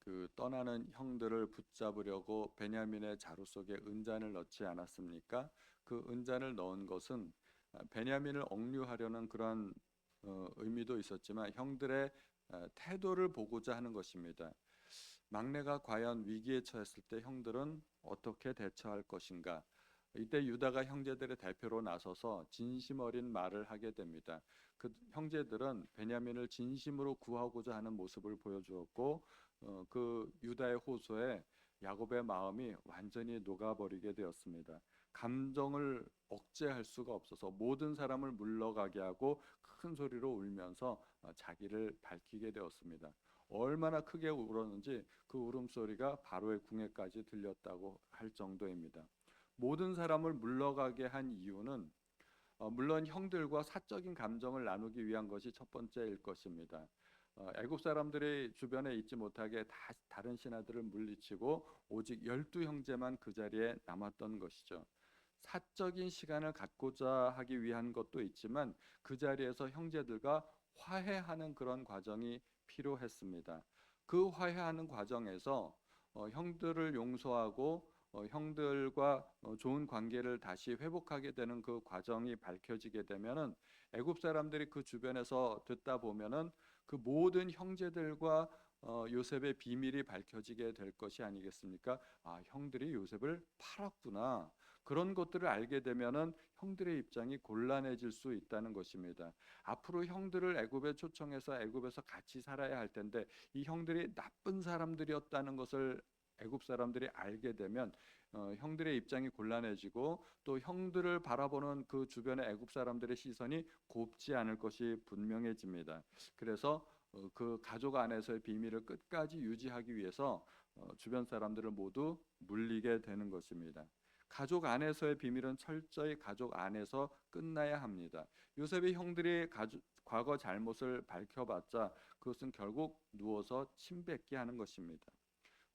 그 떠나는 형들을 붙잡으려고 베냐민의 자루 속에 은잔을 넣지 않았습니까? 그 은잔을 넣은 것은 베냐민을 억류하려는 그런 의미도 있었지만 형들의 태도를 보고자 하는 것입니다. 막내가 과연 위기에 처했을 때 형들은 어떻게 대처할 것인가? 이때 유다가 형제들의 대표로 나서서 진심 어린 말을 하게 됩니다. 그 형제들은 베냐민을 진심으로 구하고자 하는 모습을 보여주었고 그 유다의 호소에 야곱의 마음이 완전히 녹아버리게 되었습니다. 감정을 억제할 수가 없어서 모든 사람을 물러가게 하고 큰 소리로 울면서 자기를 밝히게 되었습니다. 얼마나 크게 울었는지 그 울음소리가 바로의 궁에까지 들렸다고 할 정도입니다. 모든 사람을 물러가게 한 이유는 물론 형들과 사적인 감정을 나누기 위한 것이 첫 번째일 것입니다. 애굽 사람들이 주변에 있지 못하게 다른 신하들을 물리치고 오직 12형제만 그 자리에 남았던 것이죠. 사적인 시간을 갖고자 하기 위한 것도 있지만 그 자리에서 형제들과 화해하는 그런 과정이 필요했습니다. 그 화해하는 과정에서 형들을 용서하고 형들과 좋은 관계를 다시 회복하게 되는 그 과정이 밝혀지게 되면은 애굽 사람들이 그 주변에서 듣다 보면은 그 모든 형제들과 요셉의 비밀이 밝혀지게 될 것이 아니겠습니까? 아, 형들이 요셉을 팔았구나. 그런 것들을 알게 되면은 형들의 입장이 곤란해질 수 있다는 것입니다. 앞으로 형들을 애굽에 초청해서 애굽에서 같이 살아야 할 텐데 이 형들이 나쁜 사람들이었다는 것을 애굽 사람들이 알게 되면 형들의 입장이 곤란해지고 또 형들을 바라보는 그 주변의 애굽 사람들의 시선이 곱지 않을 것이 분명해집니다. 그래서 그 가족 안에서의 비밀을 끝까지 유지하기 위해서 주변 사람들을 모두 물리게 되는 것입니다. 가족 안에서의 비밀은 철저히 가족 안에서 끝나야 합니다. 요셉의 형들이 과거 잘못을 밝혀봤자 그것은 결국 누워서 침 뱉게 하는 것입니다.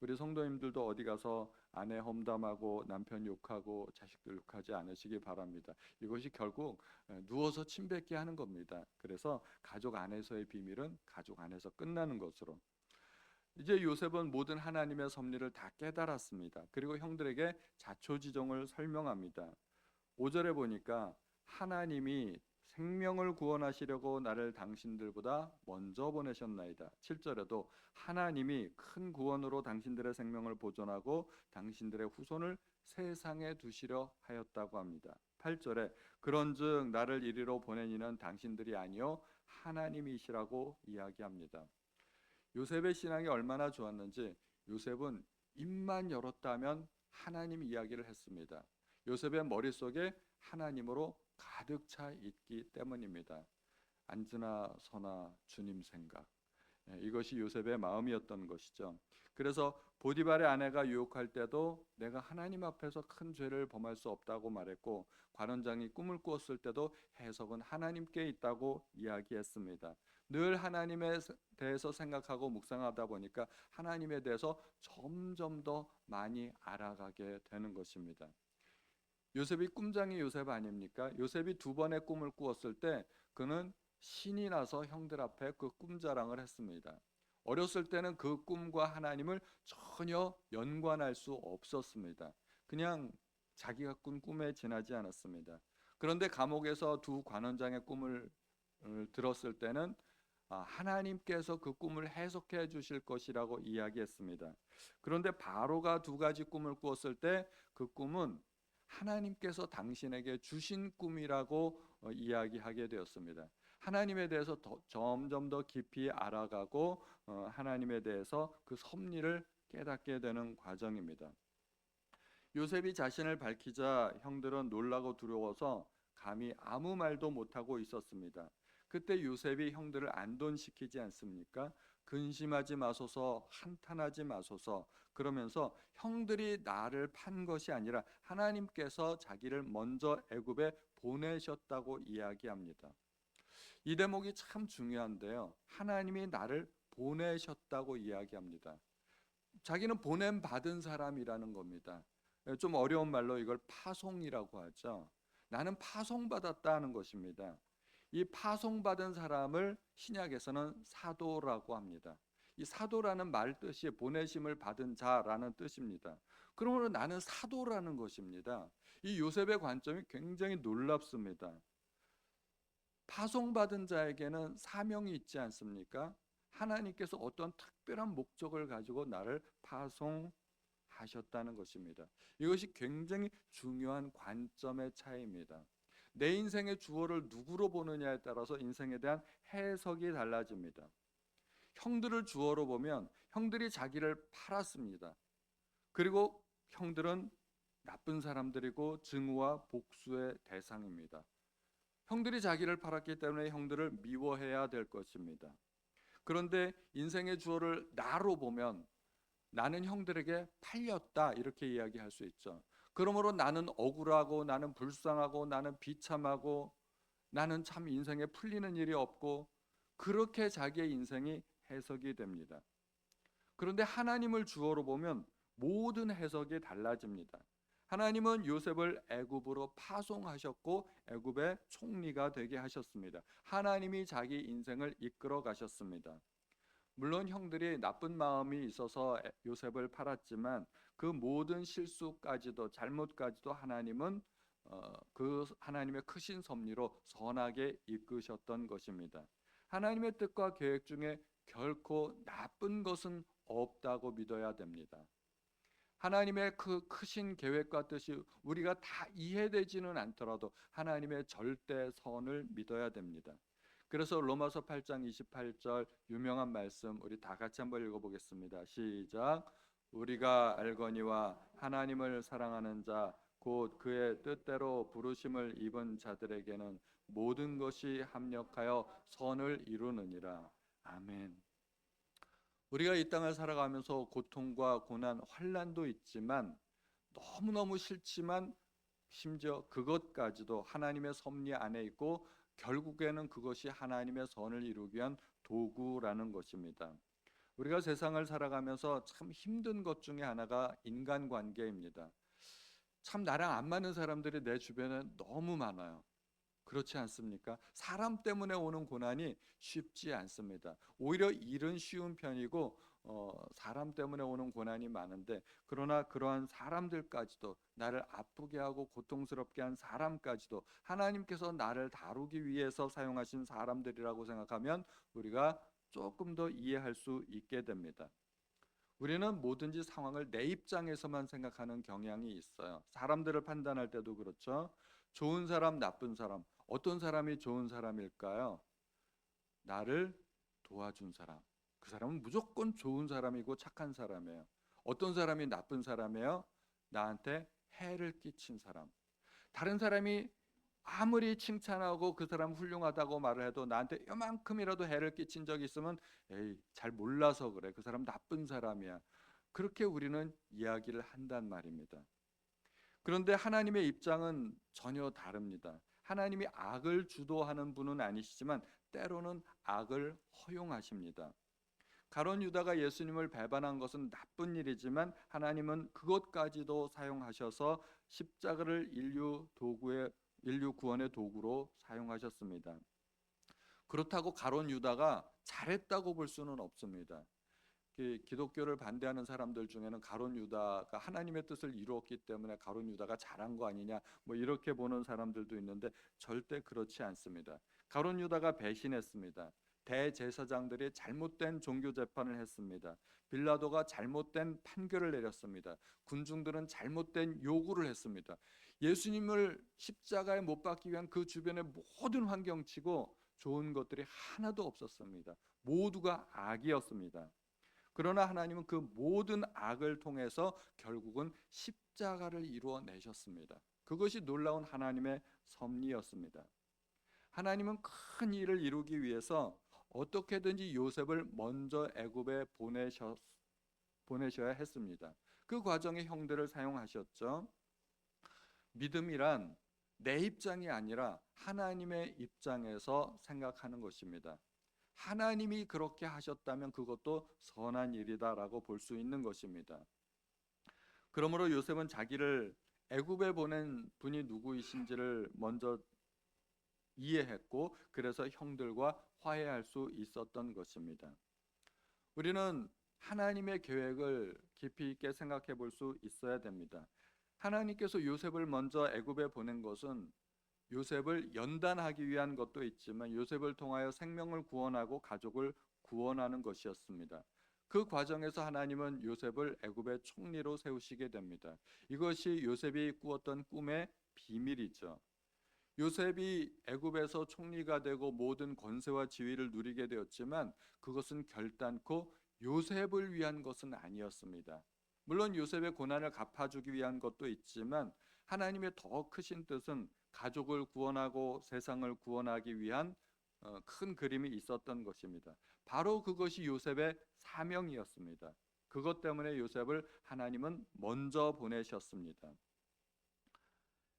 우리 성도님들도 어디 가서 아내 험담하고 남편 욕하고 자식들 욕하지 않으시기 바랍니다. 이것이 결국 누워서 침 뱉게 하는 겁니다. 그래서 가족 안에서의 비밀은 가족 안에서 끝나는 것으로. 이제 요셉은 모든 하나님의 섭리를 다 깨달았습니다. 그리고 형들에게 자초지종을 설명합니다. 5절에 보니까 하나님이 생명을 구원하시려고 나를 당신들보다 먼저 보내셨나이다. 7절에도 하나님이 큰 구원으로 당신들의 생명을 보존하고 당신들의 후손을 세상에 두시려 하였다고 합니다. 8절에 그런즉 나를 이리로 보낸 이는 당신들이 아니요 하나님이시라고 이야기합니다. 요셉의 신앙이 얼마나 좋았는지 요셉은 입만 열었다면 하나님 이야기를 했습니다. 요셉의 머릿속에 하나님으로 가득 차 있기 때문입니다. 앉으나 서나 주님 생각. 이것이 요셉의 마음이었던 것이죠. 그래서 보디발의 아내가 유혹할 때도 내가 하나님 앞에서 큰 죄를 범할 수 없다고 말했고 관원장이 꿈을 꾸었을 때도 해석은 하나님께 있다고 이야기했습니다. 늘 하나님에 대해서 생각하고 묵상하다 보니까 하나님에 대해서 점점 더 많이 알아가게 되는 것입니다. 요셉이 꿈장이 요셉 아닙니까? 요셉이 두 번의 꿈을 꾸었을 때 그는 신이 나서 형들 앞에 그 꿈자랑을 했습니다. 어렸을 때는 그 꿈과 하나님을 전혀 연관할 수 없었습니다. 그냥 자기가 꾼 꿈에 지나지 않았습니다. 그런데 감옥에서 두 관원장의 꿈을 들었을 때는 하나님께서 그 꿈을 해석해 주실 것이라고 이야기했습니다. 그런데 바로가 두 가지 꿈을 꾸었을 때 그 꿈은 하나님께서 당신에게 주신 꿈이라고 이야기하게 되었습니다. 하나님에 대해서 점점 더 깊이 알아가고 하나님에 대해서 그 섭리를 깨닫게 되는 과정입니다. 요셉이 자신을 밝히자 형들은 놀라고 두려워서 감히 아무 말도 못하고 있었습니다. 그때 요셉이 형들을 안돈시키지 않습니까? 근심하지 마소서, 한탄하지 마소서. 그러면서 형들이 나를 판 것이 아니라 하나님께서 자기를 먼저 애굽에 보내셨다고 이야기합니다. 이 대목이 참 중요한데요. 하나님이 나를 보내셨다고 이야기합니다. 자기는 보냄 받은 사람이라는 겁니다. 좀 어려운 말로 이걸 파송이라고 하죠. 나는 파송받았다는 것입니다. 이 파송받은 사람을 신약에서는 사도라고 합니다. 이 사도라는 말 뜻이 보내심을 받은 자라는 뜻입니다. 그러므로 나는 사도라는 것입니다. 이 요셉의 관점이 굉장히 놀랍습니다. 파송받은 자에게는 사명이 있지 않습니까? 하나님께서 어떤 특별한 목적을 가지고 나를 파송하셨다는 것입니다. 이것이 굉장히 중요한 관점의 차이입니다. 내 인생의 주어를 누구로 보느냐에 따라서 인생에 대한 해석이 달라집니다. 형들을 주어로 보면 형들이 자기를 팔았습니다. 그리고 형들은 나쁜 사람들이고 증오와 복수의 대상입니다. 형들이 자기를 팔았기 때문에 형들을 미워해야 될 것입니다. 그런데 인생의 주어를 나로 보면 나는 형들에게 팔렸다 이렇게 이야기할 수 있죠. 그러므로 나는 억울하고 나는 불쌍하고 나는 비참하고 나는 참 인생에 풀리는 일이 없고 그렇게 자기의 인생이 해석이 됩니다. 그런데 하나님을 주어로 보면 모든 해석이 달라집니다. 하나님은 요셉을 애굽으로 파송하셨고 애굽의 총리가 되게 하셨습니다. 하나님이 자기 인생을 이끌어 가셨습니다. 물론 형들이 나쁜 마음이 있어서 요셉을 팔았지만 그 모든 실수까지도 잘못까지도 하나님은 그 하나님의 크신 섭리로 선하게 이끄셨던 것입니다. 하나님의 뜻과 계획 중에 결코 나쁜 것은 없다고 믿어야 됩니다. 하나님의 그 크신 계획과 뜻이 우리가 다 이해되지는 않더라도 하나님의 절대 선을 믿어야 됩니다. 그래서 로마서 8장 28절 유명한 말씀 우리 다 같이 한번 읽어보겠습니다. 시작. 우리가 알거니와 하나님을 사랑하는 자 곧 그의 뜻대로 부르심을 입은 자들에게는 모든 것이 합력하여 선을 이루느니라. 아멘. 우리가 이 땅을 살아가면서 고통과 고난, 환난도 있지만 너무너무 싫지만 심지어 그것까지도 하나님의 섭리 안에 있고 결국에는 그것이 하나님의 선을 이루기 위한 도구라는 것입니다. 우리가 세상을 살아가면서 참 힘든 것 중에 하나가 인간관계입니다. 참 나랑 안 맞는 사람들이 내 주변에 너무 많아요. 그렇지 않습니까? 사람 때문에 오는 고난이 쉽지 않습니다. 오히려 일은 쉬운 편이고 사람 때문에 오는 고난이 많은데 그러나 그러한 사람들까지도 나를 아프게 하고 고통스럽게 한 사람까지도 하나님께서 나를 다루기 위해서 사용하신 사람들이라고 생각하면 우리가 조금 더 이해할 수 있게 됩니다. 우리는 뭐든지 상황을 내 입장에서만 생각하는 경향이 있어요. 사람들을 판단할 때도 그렇죠. 좋은 사람, 나쁜 사람, 어떤 사람이 좋은 사람일까요? 나를 도와준 사람. 그 사람은 무조건 좋은 사람이고 착한 사람이에요. 어떤 사람이 나쁜 사람이에요? 나한테 해를 끼친 사람. 다른 사람이 아무리 칭찬하고 그 사람 훌륭하다고 말을 해도 나한테 요만큼이라도 해를 끼친 적이 있으면 에이, 잘 몰라서 그래. 그 사람 나쁜 사람이야. 그렇게 우리는 이야기를 한단 말입니다. 그런데 하나님의 입장은 전혀 다릅니다. 하나님이 악을 주도하는 분은 아니시지만 때로는 악을 허용하십니다. 가룟 유다가 예수님을 배반한 것은 나쁜 일이지만 하나님은 그것까지도 사용하셔서 십자가를 인류 구원의 도구로 사용하셨습니다. 그렇다고 가룟 유다가 잘했다고 볼 수는 없습니다. 기독교를 반대하는 사람들 중에는 가룟 유다가 하나님의 뜻을 이루었기 때문에 가룟 유다가 잘한 거 아니냐 뭐 이렇게 보는 사람들도 있는데 절대 그렇지 않습니다. 가룟 유다가 배신했습니다. 대제사장들이 잘못된 종교 재판을 했습니다. 빌라도가 잘못된 판결을 내렸습니다. 군중들은 잘못된 요구를 했습니다. 예수님을 십자가에 못 박기 위한 그 주변의 모든 환경치고 좋은 것들이 하나도 없었습니다. 모두가 악이었습니다. 그러나 하나님은 그 모든 악을 통해서 결국은 십자가를 이루어내셨습니다. 그것이 놀라운 하나님의 섭리였습니다. 하나님은 큰 일을 이루기 위해서 어떻게든지 요셉을 먼저 애굽에 보내셔야 했습니다. 그 과정에 형들을 사용하셨죠. 믿음이란 내 입장이 아니라 하나님의 입장에서 생각하는 것입니다. 하나님이 그렇게 하셨다면 그것도 선한 일이다라고 볼 수 있는 것입니다. 그러므로 요셉은 자기를 애굽에 보낸 분이 누구이신지를 먼저 이해했고 그래서 형들과 화해할 수 있었던 것입니다. 우리는 하나님의 계획을 깊이 있게 생각해 볼 수 있어야 됩니다. 하나님께서 요셉을 먼저 애굽에 보낸 것은 요셉을 연단하기 위한 것도 있지만 요셉을 통하여 생명을 구원하고 가족을 구원하는 것이었습니다. 그 과정에서 하나님은 요셉을 애굽의 총리로 세우시게 됩니다. 이것이 요셉이 꾸었던 꿈의 비밀이죠. 요셉이 애굽에서 총리가 되고 모든 권세와 지위를 누리게 되었지만 그것은 결단코 요셉을 위한 것은 아니었습니다. 물론 요셉의 고난을 갚아주기 위한 것도 있지만 하나님의 더 크신 뜻은 가족을 구원하고 세상을 구원하기 위한 큰 그림이 있었던 것입니다. 바로 그것이 요셉의 사명이었습니다. 그것 때문에 요셉을 하나님은 먼저 보내셨습니다.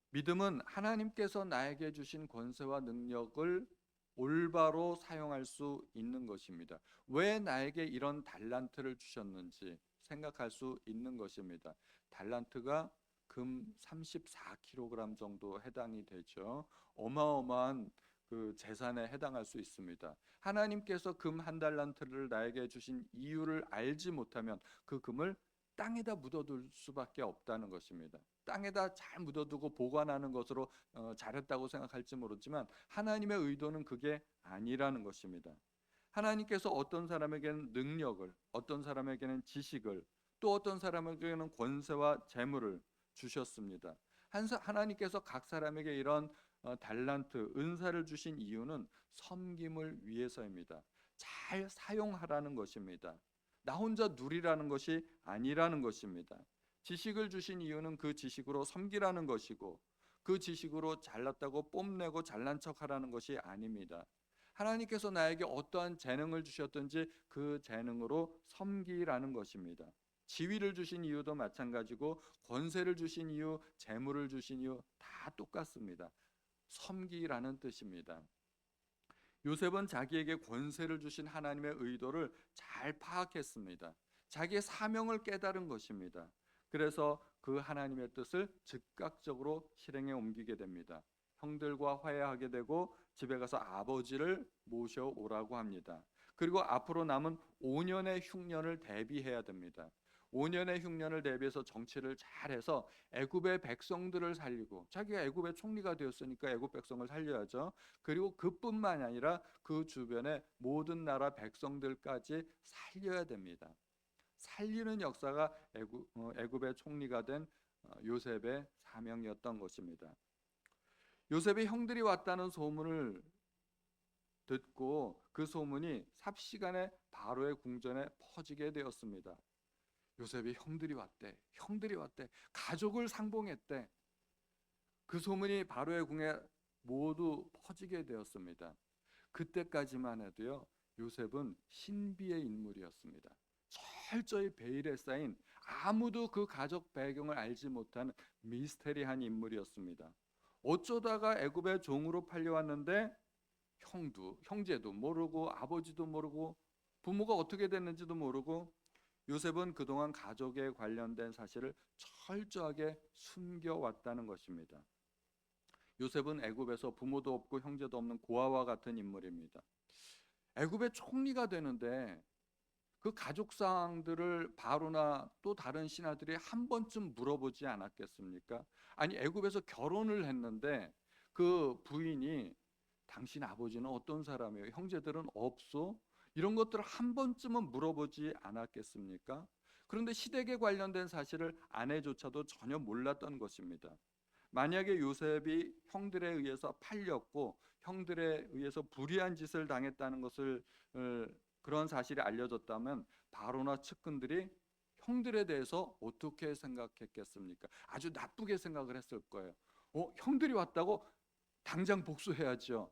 믿음은 하나님께서 나에게 주신 권세와 능력을 올바로 사용할 수 있는 것입니다. 왜 나에게 이런 달란트를 주셨는지 생각할 수 있는 것입니다. 달란트가 금 34kg 정도 해당이 되죠. 어마어마한 그 재산에 해당할 수 있습니다. 하나님께서 금 한 달란트를 나에게 주신 이유를 알지 못하면 그 금을 땅에다 묻어둘 수밖에 없다는 것입니다. 땅에다 잘 묻어두고 보관하는 것으로 잘했다고 생각할지 모르지만 하나님의 의도는 그게 아니라는 것입니다. 하나님께서 어떤 사람에게는 능력을, 어떤 사람에게는 지식을, 또 어떤 사람에게는 권세와 재물을 주셨습니다. 하나님께서 각 사람에게 이런 달란트, 은사를 주신 이유는 섬김을 위해서입니다. 잘 사용하라는 것입니다. 나 혼자 누리라는 것이 아니라는 것입니다. 지식을 주신 이유는 그 지식으로 섬기라는 것이고 그 지식으로 잘났다고 뽐내고 잘난 척하라는 것이 아닙니다. 하나님께서 나에게 어떠한 재능을 주셨든지 그 재능으로 섬기라는 것입니다. 지위를 주신 이유도 마찬가지고 권세를 주신 이유, 재물을 주신 이유 다 똑같습니다. 섬기라는 뜻입니다. 요셉은 자기에게 권세를 주신 하나님의 의도를 잘 파악했습니다. 자기의 사명을 깨달은 것입니다. 그래서 그 하나님의 뜻을 즉각적으로 실행에 옮기게 됩니다. 형들과 화해하게 되고 집에 가서 아버지를 모셔오라고 합니다. 그리고 앞으로 남은 5년의 흉년을 대비해야 됩니다. 5년의 흉년을 대비해서 정치를 잘해서 애굽의 백성들을 살리고, 자기가 애굽의 총리가 되었으니까 애굽 백성을 살려야죠. 그리고 그뿐만 아니라 그 주변의 모든 나라 백성들까지 살려야 됩니다. 살리는 역사가 애굽의 총리가 된 요셉의 사명이었던 것입니다. 요셉의 형들이 왔다는 소문을 듣고 그 소문이 삽시간에 바로의 궁전에 퍼지게 되었습니다. 요셉의 형들이 왔대. 형들이 왔대. 가족을 상봉했대. 그 소문이 바로의 궁에 모두 퍼지게 되었습니다. 그때까지만 해도요, 요셉은 신비의 인물이었습니다. 철저히 베일에 쌓인 아무도 그 가족 배경을 알지 못하는 미스테리한 인물이었습니다. 어쩌다가 애굽의 종으로 팔려왔는데 형제도 모르고 아버지도 모르고 부모가 어떻게 됐는지도 모르고 요셉은 그동안 가족에 관련된 사실을 철저하게 숨겨왔다는 것입니다. 요셉은 애굽에서 부모도 없고 형제도 없는 고아와 같은 인물입니다. 애굽의 총리가 되는데 그 가족 사항들을 바로나 또 다른 신하들이 한 번쯤 물어보지 않았겠습니까? 아니, 애굽에서 결혼을 했는데 그 부인이 당신 아버지는 어떤 사람이에요? 형제들은 없어? 이런 것들을 한 번쯤은 물어보지 않았겠습니까? 그런데 시댁에 관련된 사실을 아내조차도 전혀 몰랐던 것입니다. 만약에 요셉이 형들에 의해서 팔렸고 형들에 의해서 불의한 짓을 당했다는 것을 그런 사실이 알려졌다면 바로나 측근들이 형들에 대해서 어떻게 생각했겠습니까? 아주 나쁘게 생각을 했을 거예요. 형들이 왔다고 당장 복수해야죠.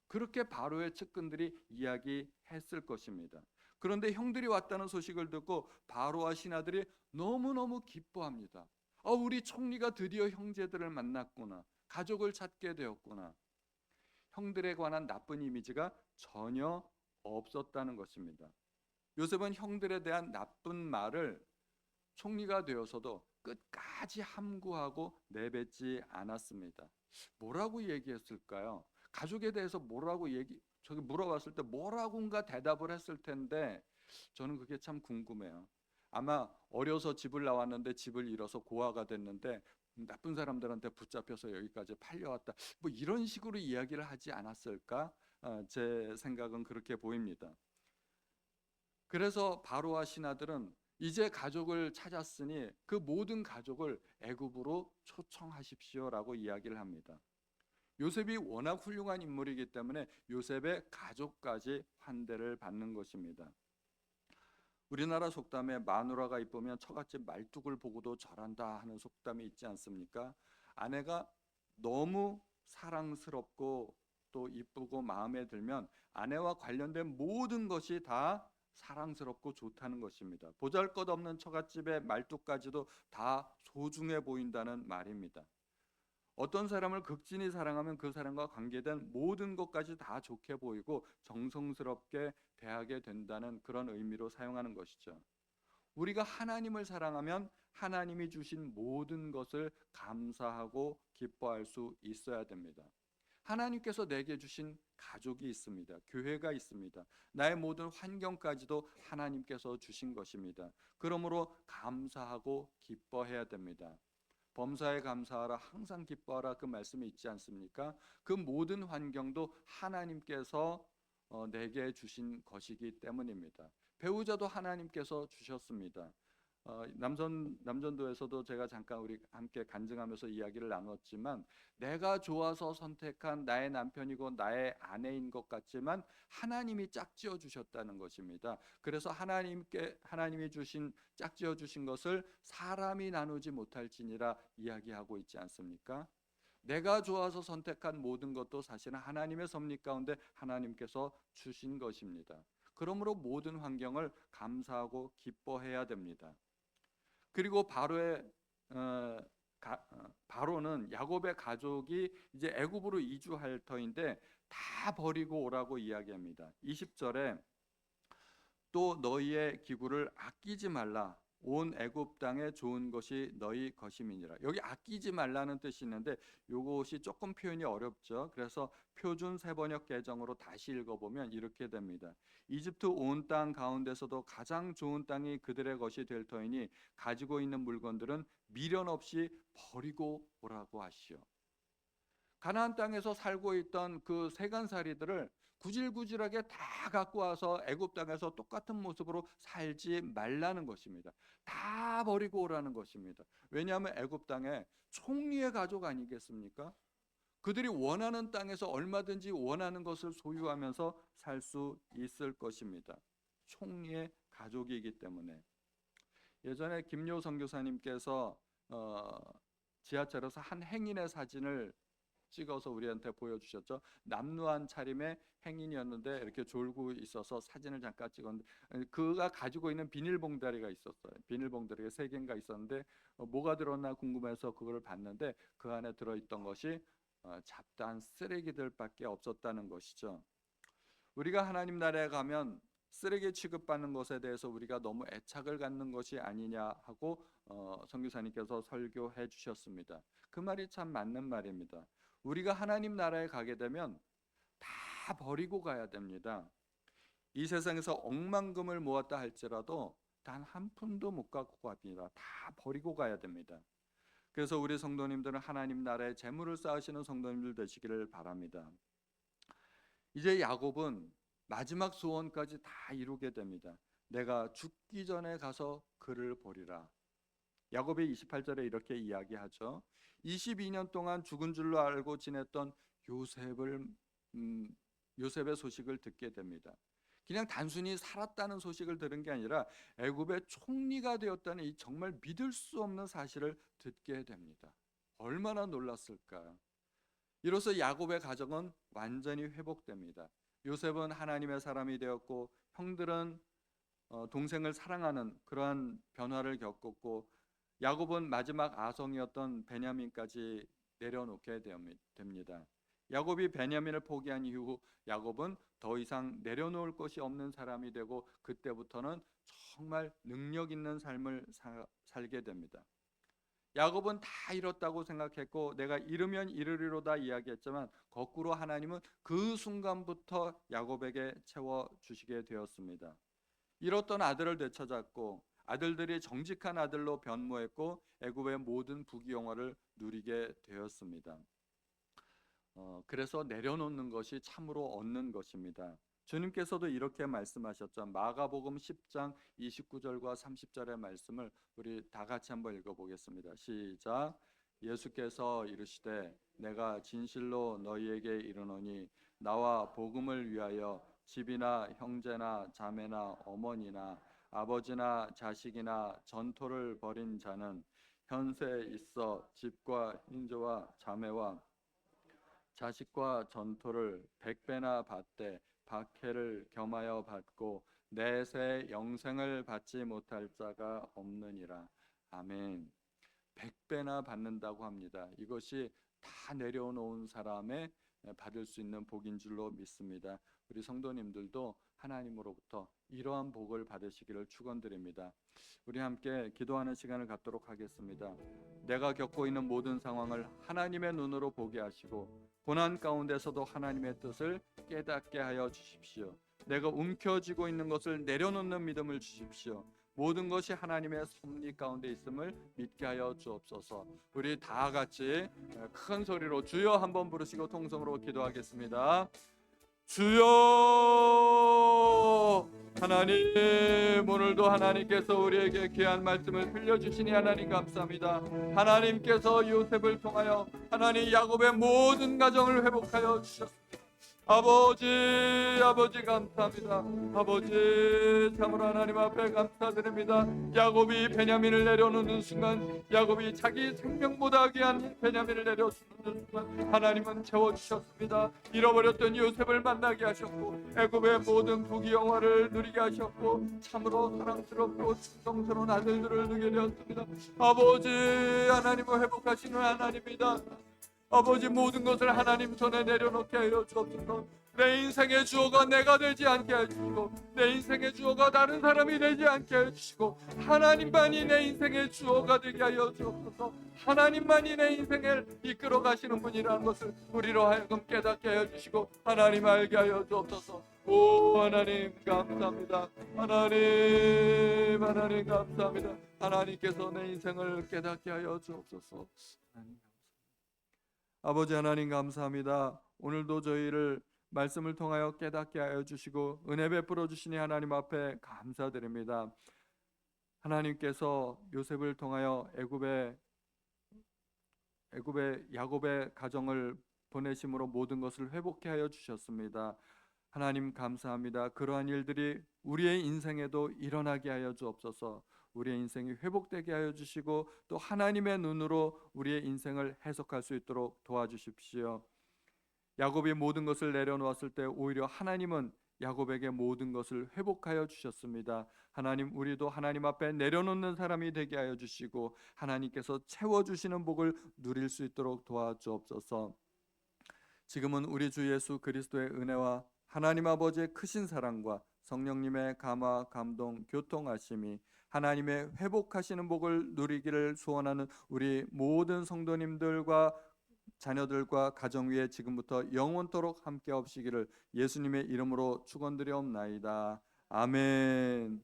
그렇게 바로의 측근들이 이야기했을 것입니다. 그런데 형들이 왔다는 소식을 듣고 바로와 신하들이 너무너무 기뻐합니다. 우리 총리가 드디어 형제들을 만났구나. 가족을 찾게 되었구나. 형들에 관한 나쁜 이미지가 전혀 없었다는 것입니다. 요셉은 형들에 대한 나쁜 말을 총리가 되어서도 끝까지 함구하고 내뱉지 않았습니다. 뭐라고 얘기했을까요? 가족에 대해서 뭐라고 물어봤을 때 뭐라고인가 대답을 했을 텐데 저는 그게 참 궁금해요. 아마 어려서 집을 나왔는데 집을 잃어서 고아가 됐는데 나쁜 사람들한테 붙잡혀서 여기까지 팔려왔다. 뭐 이런 식으로 이야기를 하지 않았을까? 제 생각은 그렇게 보입니다. 그래서 바로와 신하들은 이제 가족을 찾았으니 그 모든 가족을 애굽으로 초청하십시오라고 이야기를 합니다. 요셉이 워낙 훌륭한 인물이기 때문에 요셉의 가족까지 환대를 받는 것입니다. 우리나라 속담에 마누라가 이쁘면 처갓집 말뚝을 보고도 절한다 하는 속담이 있지 않습니까? 아내가 너무 사랑스럽고 또 이쁘고 마음에 들면 아내와 관련된 모든 것이 다 사랑스럽고 좋다는 것입니다. 보잘것없는 처갓집의 말뚝까지도 다 소중해 보인다는 말입니다. 어떤 사람을 극진히 사랑하면 그 사람과 관계된 모든 것까지 다 좋게 보이고 정성스럽게 대하게 된다는 그런 의미로 사용하는 것이죠. 우리가 하나님을 사랑하면 하나님이 주신 모든 것을 감사하고 기뻐할 수 있어야 됩니다. 하나님께서 내게 주신 가족이 있습니다. 교회가 있습니다. 나의 모든 환경까지도 하나님께서 주신 것입니다. 그러므로 감사하고 기뻐해야 됩니다. 범사에 감사하라 항상 기뻐하라 그 말씀이 있지 않습니까? 그 모든 환경도 하나님께서 내게 주신 것이기 때문입니다. 배우자도 하나님께서 주셨습니다. 남전도에서도 제가 잠깐 우리 함께 간증하면서 이야기를 나눴지만 내가 좋아서 선택한 나의 남편이고 나의 아내인 것 같지만 하나님이 짝지어 주셨다는 것입니다. 그래서 하나님이 주신 짝지어 주신 것을 사람이 나누지 못할지니라 이야기하고 있지 않습니까? 내가 좋아서 선택한 모든 것도 사실은 하나님의 섭리 가운데 하나님께서 주신 것입니다. 그러므로 모든 환경을 감사하고 기뻐해야 됩니다. 그리고 어, 바로는 야곱의 가족이 이제 애굽으로 이주할 터인데 다 버리고 오라고 이야기합니다. 20절에 또 너희의 기구를 아끼지 말라. 온 애굽 땅에 좋은 것이 너희 것임이니라. 여기 아끼지 말라는 뜻이 있는데 이것이 조금 표현이 어렵죠. 그래서 표준 세번역 개정으로 다시 읽어보면 이렇게 됩니다. 이집트 온 땅 가운데서도 가장 좋은 땅이 그들의 것이 될 터이니 가지고 있는 물건들은 미련 없이 버리고 오라고 하시오. 가나안 땅에서 살고 있던 그 세간살이들을 구질구질하게 다 갖고 와서 애굽 땅에서 똑같은 모습으로 살지 말라는 것입니다. 다 버리고 오라는 것입니다. 왜냐하면 애굽 땅에 총리의 가족 아니겠습니까? 그들이 원하는 땅에서 얼마든지 원하는 것을 소유하면서 살 수 있을 것입니다. 총리의 가족이기 때문에. 예전에 김요 선교사님께서 지하철에서 한 행인의 사진을 찍어서 우리한테 보여주셨죠. 남루한 차림의 행인이었는데 이렇게 졸고 있어서 사진을 잠깐 찍었는데 그가 가지고 있는 비닐봉다리가 있었어요. 비닐봉다리가 3개인가 있었는데 뭐가 들었나 궁금해서 그걸 봤는데 그 안에 들어있던 것이 잡다한 쓰레기들밖에 없었다는 것이죠. 우리가 하나님 나라에 가면 쓰레기 취급받는 것에 대해서 우리가 너무 애착을 갖는 것이 아니냐 하고 선교사님께서 설교해 주셨습니다. 그 말이 참 맞는 말입니다. 우리가 하나님 나라에 가게 되면 다 버리고 가야 됩니다. 이 세상에서 억만금을 모았다 할지라도 단 한 푼도 못 갖고 갑니다. 다 버리고 가야 됩니다. 그래서 우리 성도님들은 하나님 나라에 재물을 쌓으시는 성도님들 되시기를 바랍니다. 이제 야곱은 마지막 소원까지 다 이루게 됩니다. 내가 죽기 전에 가서 그를 보리라. 야곱이 28절에 이렇게 이야기하죠. 22년 동안 죽은 줄로 알고 지냈던 요셉의 소식을 듣게 됩니다. 그냥 단순히 살았다는 소식을 들은 게 아니라 애굽의 총리가 되었다는 이 정말 믿을 수 없는 사실을 듣게 됩니다. 얼마나 놀랐을까. 이로써 야곱의 가정은 완전히 회복됩니다. 요셉은 하나님의 사람이 되었고 형들은 동생을 사랑하는 그러한 변화를 겪었고 야곱은 마지막 아성이었던 베냐민까지 내려놓게 됩니다. 야곱이 베냐민을 포기한 이후 야곱은 더 이상 내려놓을 것이 없는 사람이 되고 그때부터는 정말 능력 있는 삶을 살게 됩니다. 야곱은 다 잃었다고 생각했고 내가 잃으면 이르리로다 이야기했지만 거꾸로 하나님은 그 순간부터 야곱에게 채워주시게 되었습니다. 잃었던 아들을 되찾았고 아들들이 정직한 아들로 변모했고 애굽의 모든 부귀영화를 누리게 되었습니다. 그래서 내려놓는 것이 참으로 얻는 것입니다. 주님께서도 이렇게 말씀하셨죠. 마가복음 10장 29절과 30절의 말씀을 우리 다 같이 한번 읽어보겠습니다. 시작. 예수께서 이르시되 내가 진실로 너희에게 이르노니 나와 복음을 위하여 집이나 형제나 자매나 어머니나 아버지나 자식이나 전토를 벌인 자는 현세에 있어 집과 형제와 자매와 자식과 전토를 100배나 받되 박해를 겸하여 받고 내세 영생을 받지 못할 자가 없느니라. 아멘. 100배나 받는다고 합니다. 이것이 다 내려놓은 사람의 받을 수 있는 복인 줄로 믿습니다. 우리 성도님들도 하나님으로부터 이러한 복을 받으시기를 축원드립니다. 우리 함께 기도하는 시간을 갖도록 하겠습니다. 내가 겪고 있는 모든 상황을 하나님의 눈으로 보게 하시고 고난 가운데서도 하나님의 뜻을 깨닫게 하여 주십시오. 내가 움켜쥐고 있는 것을 내려놓는 믿음을 주십시오. 모든 것이 하나님의 섭리 가운데 있음을 믿게 하여 주옵소서. 우리 다 같이 큰 소리로 주여 한번 부르시고 통성으로 기도하겠습니다. 주여. 하나님, 오늘도 하나님께서 우리에게 귀한 말씀을 들려주시니 하나님 감사합니다. 하나님께서 요셉을 통하여 하나님 야곱의 모든 가정을 회복하여 주셨습니다. 아버지 감사합니다. 아버지 참으로 하나님 앞에 감사드립니다. 야곱이 베냐민을 내려놓는 순간, 야곱이 자기 생명보다 귀한 베냐민을 내려놓는 순간 하나님은 채워주셨습니다. 잃어버렸던 요셉을 만나게 하셨고 애굽의 모든 부귀영화를 누리게 하셨고 참으로 사랑스럽고 충성스러운 아들들을 누리게 되었습니다. 아버지 하나님을 회복하시는 하나님이다. 아버지 모든 것을 하나님 손에 내려놓게 하여 주옵소서. 내 인생의 주어가 내가 되지 않게 해주시고 내 인생의 주어가 다른 사람이 되지 않게 해주시고 하나님만이 내 인생의 주어가 되게 하여 주옵소서. 하나님만이 내 인생을 이끌어 가시는 분이라는 것을 우리로 하여금 깨닫게 해주시고 하나님 알게 하여 주옵소서. 오 하나님 감사합니다. 하나님 감사합니다. 하나님께서 내 인생을 깨닫게 하여 주옵소서. 하나님. 아버지 하나님 감사합니다. 오늘도 저희를 말씀을 통하여 깨닫게 하여 주시고 은혜 베풀어 주시니 하나님 앞에 감사드립니다. 하나님께서 요셉을 통하여 애굽의 야곱의 가정을 보내심으로 모든 것을 회복케 하여 주셨습니다. 하나님 감사합니다. 그러한 일들이 우리의 인생에도 일어나게 하여 주옵소서. 우리의 인생이 회복되게 하여 주시고 또 하나님의 눈으로 우리의 인생을 해석할 수 있도록 도와주십시오. 야곱이 모든 것을 내려놓았을 때 오히려 하나님은 야곱에게 모든 것을 회복하여 주셨습니다. 하나님, 우리도 하나님 앞에 내려놓는 사람이 되게 하여 주시고 하나님께서 채워주시는 복을 누릴 수 있도록 도와주옵소서. 지금은 우리 주 예수 그리스도의 은혜와 하나님 아버지의 크신 사랑과 성령님의 감화, 감동, 교통하심이 하나님의 회복하시는 복을 누리기를 소원하는 우리 모든 성도님들과 자녀들과 가정 위에 지금부터 영원토록 함께 하시기를 예수님의 이름으로 축원드리옵나이다. 아멘.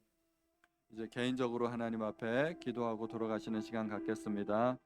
이제 개인적으로 하나님 앞에 기도하고 돌아가시는 시간 갖겠습니다.